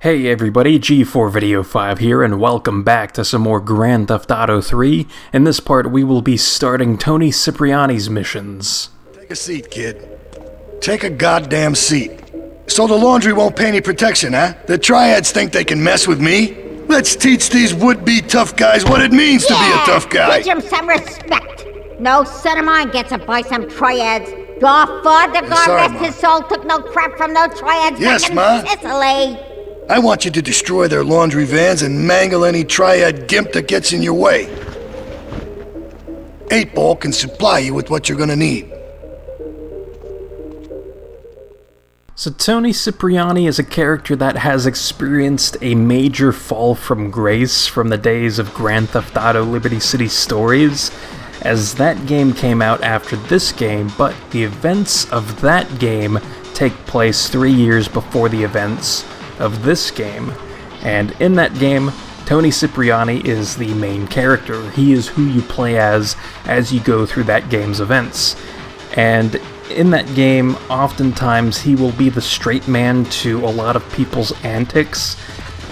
Hey everybody, G4 Video 5 here, and welcome back to some more Grand Theft Auto 3. In this part, we will be starting Toni Cipriani's missions. Take a seat, kid. Take a goddamn seat. So the laundry won't pay any protection, huh? The Triads think they can mess with me? Let's teach these would-be tough guys what it means to be a tough guy. Teach him some respect. No son of mine gets it by some Triads. Your father, God rest his soul, took no crap from no Triads yes, back in Sicily. I want you to destroy their laundry vans and mangle any Triad gimp that gets in your way. 8-Ball can supply you with what you're gonna need. So Toni Cipriani is a character that has experienced a major fall from grace from the days of Grand Theft Auto Liberty City Stories, as that game came out after this game, but the events of that game take place 3 years before the events of this game. And in that game, Toni Cipriani is the main character. He is who you play as you go through that game's events. And in that game, oftentimes he will be the straight man to a lot of people's antics,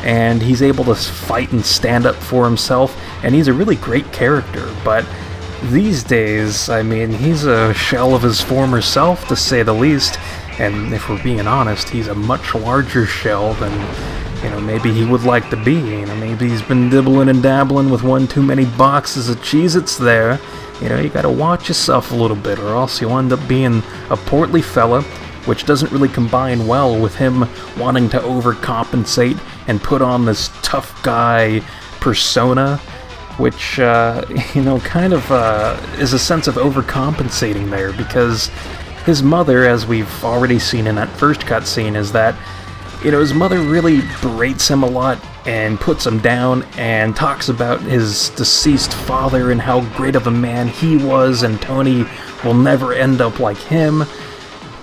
and he's able to fight and stand up for himself, and he's a really great character. But these days, I mean, he's a shell of his former self, to say the least. And if we're being honest, he's a much larger shell than, maybe he would like to be. Maybe he's been dibbling and dabbling with one too many boxes of Cheez-Its there. You gotta watch yourself a little bit, or else you'll end up being a portly fella, which doesn't really combine well with him wanting to overcompensate and put on this tough guy persona, which, kind of is a sense of overcompensating there, because his mother, as we've already seen in that first cutscene, is that, his mother really berates him a lot and puts him down and talks about his deceased father and how great of a man he was, and Toni will never end up like him.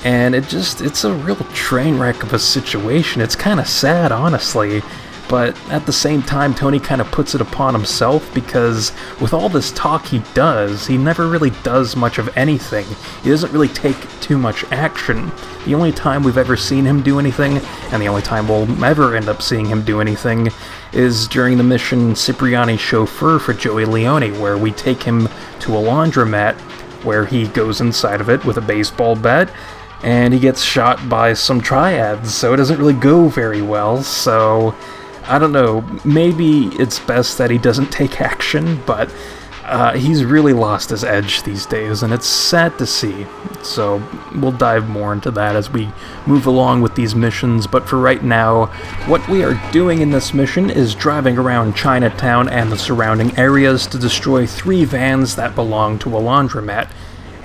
And it's a real train wreck of a situation. It's kind of sad, honestly. But at the same time, Toni kind of puts it upon himself, because with all this talk he does, he never really does much of anything. He doesn't really take too much action. The only time we've ever seen him do anything, and the only time we'll ever end up seeing him do anything, is during the mission Cipriani Chauffeur for Joey Leone, where we take him to a laundromat, where he goes inside of it with a baseball bat, and he gets shot by some Triads, so it doesn't really go very well. So I don't know, maybe it's best that he doesn't take action, but he's really lost his edge these days, and it's sad to see. So we'll dive more into that as we move along with these missions, but for right now, what we are doing in this mission is driving around Chinatown and the surrounding areas to destroy 3 vans that belong to a laundromat.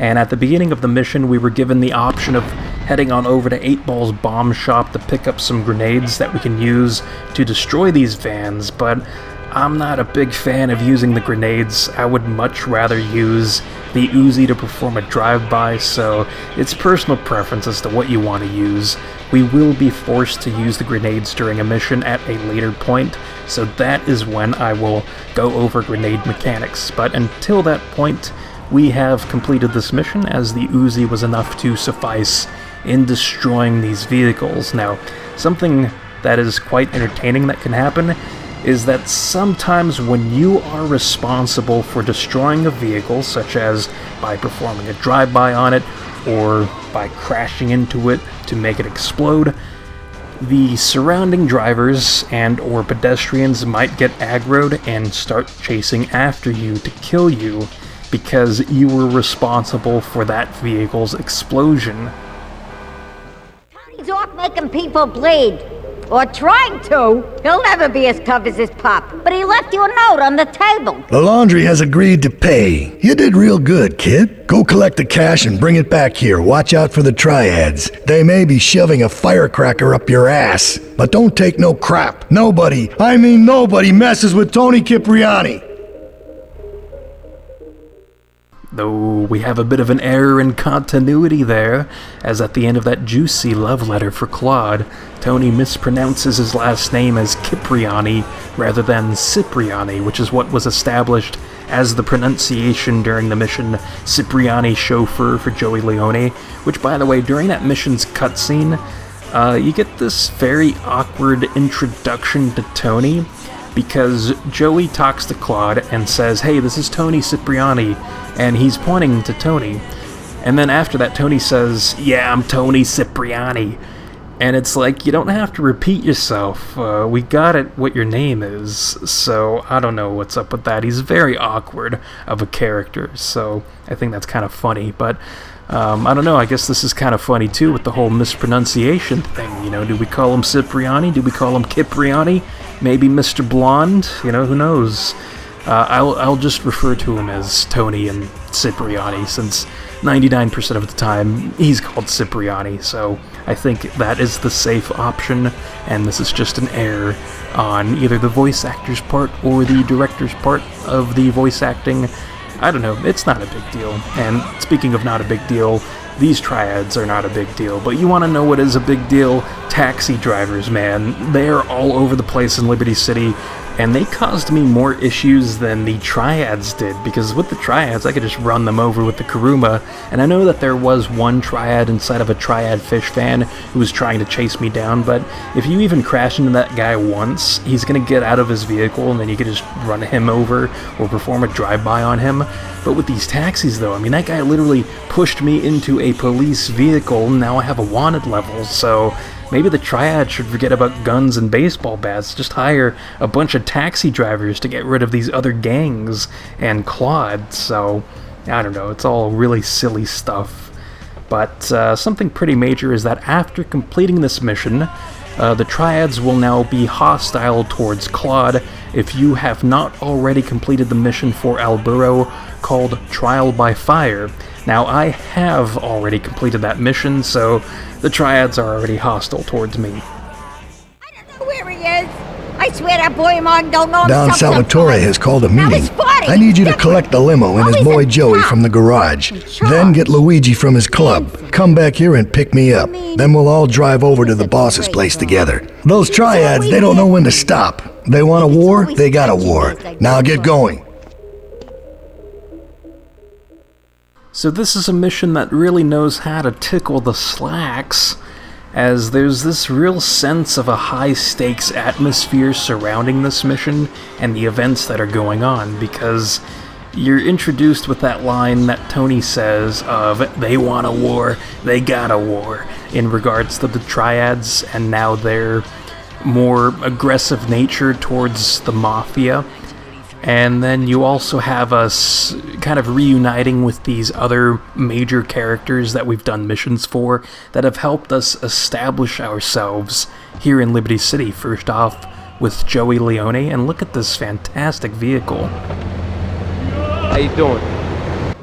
And at the beginning of the mission, we were given the option of heading on over to 8-Ball's bomb shop to pick up some grenades that we can use to destroy these vans, but I'm not a big fan of using the grenades. I would much rather use the Uzi to perform a drive-by, so it's personal preference as to what you want to use. We will be forced to use the grenades during a mission at a later point, so that is when I will go over grenade mechanics. But until that point, we have completed this mission, as the Uzi was enough to suffice in destroying these vehicles. Now, something that is quite entertaining that can happen is that sometimes when you are responsible for destroying a vehicle, such as by performing a drive-by on it, or by crashing into it to make it explode, the surrounding drivers and or pedestrians might get aggroed and start chasing after you to kill you, because you were responsible for that vehicle's explosion. Tony's off making people bleed. Or trying to. He'll never be as tough as his pop. But he left you a note on the table. The laundry has agreed to pay. You did real good, kid. Go collect the cash and bring it back here. Watch out for the Triads. They may be shoving a firecracker up your ass. But don't take no crap. Nobody, I mean nobody, messes with Toni Cipriani. Though we have a bit of an error in continuity there, as at the end of that juicy love letter for Claude, Toni mispronounces his last name as Cipriani rather than Cipriani, which is what was established as the pronunciation during the mission Cipriani Chauffeur for Joey Leone, which, by the way, during that mission's cutscene, you get this very awkward introduction to Toni, because Joey talks to Claude and says, "Hey, this is Toni Cipriani," and he's pointing to Toni. And then after that, Toni says, "Yeah, I'm Toni Cipriani." And it's like, you don't have to repeat yourself. We got it what your name is. So I don't know what's up with that. He's very awkward of a character. So I think that's kind of funny. But I don't know. I guess this is kind of funny too with the whole mispronunciation thing. You know, do we call him Cipriani? Do we call him Cipriani? Maybe Mr. Blonde? You know, who knows? I'll just refer to him as Toni and Cipriani, since 99% of the time he's called Cipriani, so I think that is the safe option, and this is just an error on either the voice actor's part or the director's part of the voice acting. I don't know, it's not a big deal. And speaking of not a big deal, these triads are not a big deal, but you want to know what is a big deal? Taxi drivers, man. They're all over the place in Liberty City, and they caused me more issues than the triads did, because with the triads, I could just run them over with the Kuruma, and I know that there was one triad inside of a triad fish fan who was trying to chase me down, but if you even crash into that guy once, he's gonna get out of his vehicle, and then you could just run him over or perform a drive-by on him. But with these taxis, though, I mean, that guy literally pushed me into a police vehicle, and now I have a wanted level, so maybe the triad should forget about guns and baseball bats, just hire a bunch of taxi drivers to get rid of these other gangs and Claude. So, I don't know, it's all really silly stuff. But something pretty major is that after completing this mission, the triads will now be hostile towards Claude if you have not already completed the mission for Alburo called Trial by Fire. Now, I have already completed that mission, so the triads are already hostile towards me. I don't know where he is. I swear that boy of mine don't know Don himself. Salvatore has called a Now meeting. he's body. I need you to collect the limo and his Always boy a Joey cop. from the garage. Sure. Then get Luigi from his club. Come back here and pick me up. Then we'll all drive over to the boss's place together. Those triads, they don't know when to stop. They want a war, they got a war. Now get going. So this is a mission that really knows how to tickle the slacks, as there's this real sense of a high-stakes atmosphere surrounding this mission and the events that are going on, because you're introduced with that line that Toni says of, "They want a war, they got a war," in regards to the triads and now their more aggressive nature towards the mafia. And then you also have us kind of reuniting with these other major characters that we've done missions for that have helped us establish ourselves here in Liberty City. First off with Joey Leone, and look at this fantastic vehicle. How you doing?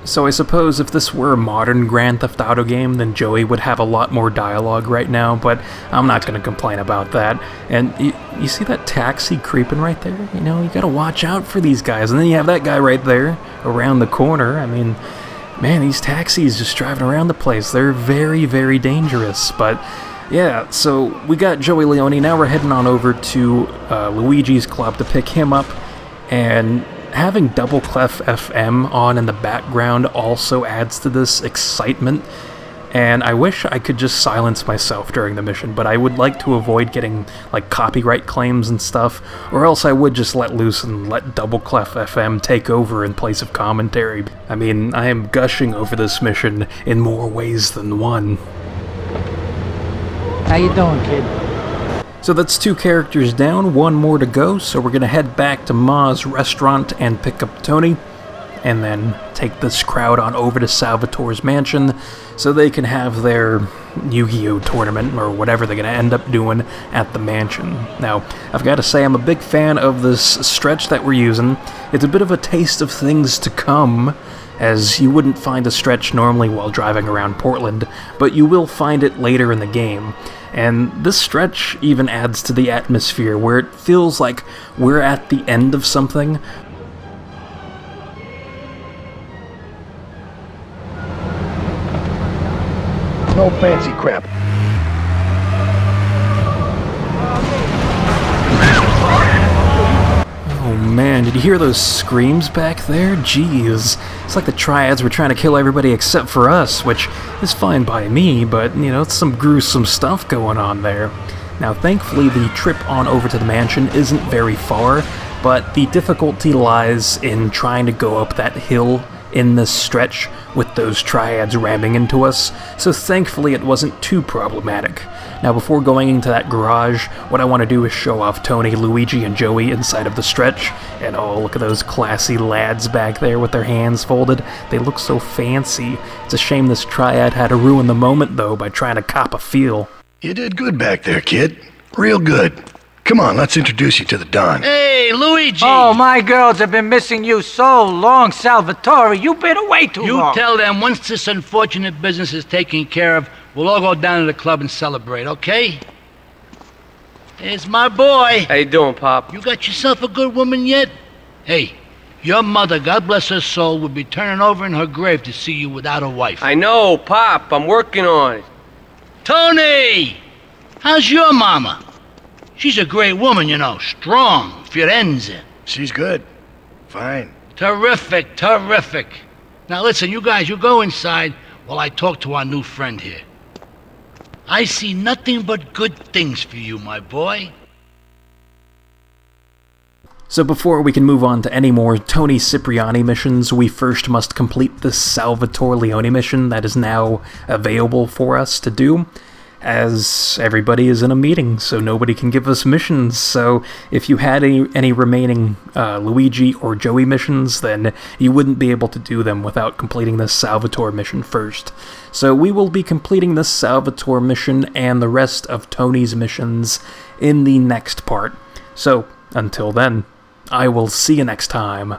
So I suppose if this were a modern Grand Theft Auto game, then Joey would have a lot more dialogue right now, but I'm not going to complain about that. And you see that taxi creeping right there? You know, you got to watch out for these guys. And then you have that guy right there around the corner. I mean, man, these taxis just driving around the place. They're very, very dangerous. But yeah, so we got Joey Leone. Now we're heading on over to Luigi's club to pick him up, and having Double Clef FM on in the background also adds to this excitement, and I wish I could just silence myself during the mission, but I would like to avoid getting like copyright claims and stuff, or else I would just let loose and let Double Clef FM take over in place of commentary. I mean, I am gushing over this mission in more ways than one. How you doing, kid? So that's 2 characters down, 1 more to go, so we're gonna head back to Ma's restaurant and pick up Toni, and then take this crowd on over to Salvatore's mansion so they can have their Yu-Gi-Oh! Tournament, or whatever they're gonna end up doing at the mansion. Now, I've gotta say, I'm a big fan of this stretch that we're using. It's a bit of a taste of things to come, as you wouldn't find a stretch normally while driving around Portland, but you will find it later in the game. And this stretch even adds to the atmosphere, where it feels like we're at the end of something. No fancy crap. Oh man, man, did you hear those screams back there? Jeez. It's like the Triads were trying to kill everybody except for us, which is fine by me, but, it's some gruesome stuff going on there. Now, thankfully, the trip on over to the mansion isn't very far, but the difficulty lies in trying to go up that hill in this stretch with those Triads ramming into us, so thankfully it wasn't too problematic. Now, before going into that garage, what I want to do is show off Toni, Luigi, and Joey inside of the stretch, and oh, look at those classy lads back there with their hands folded. They look so fancy. It's a shame this Triad had to ruin the moment, though, by trying to cop a feel. You did good back there, kid. Real good. Come on, let's introduce you to the Don. Hey, Luigi! Oh, my girls have been missing you so long, Salvatore. You've been away too long. You tell them once this unfortunate business is taken care of, we'll all go down to the club and celebrate, okay? Here's my boy. How you doing, Pop? You got yourself a good woman yet? Hey, your mother, God bless her soul, would be turning over in her grave to see you without a wife. I know, Pop. I'm working on it. Toni! How's your mama? She's a great woman, strong, Firenze. She's good. Fine. Terrific, terrific. Now listen, you guys, you go inside while I talk to our new friend here. I see nothing but good things for you, my boy. So before we can move on to any more Toni Cipriani missions, we first must complete the Salvatore Leone mission that is now available for us to do, as everybody is in a meeting, so nobody can give us missions. So if you had any remaining Luigi or Joey missions, then you wouldn't be able to do them without completing this Salvatore mission first. So we will be completing this Salvatore mission and the rest of Toni's missions in the next part. So until then, I will see you next time.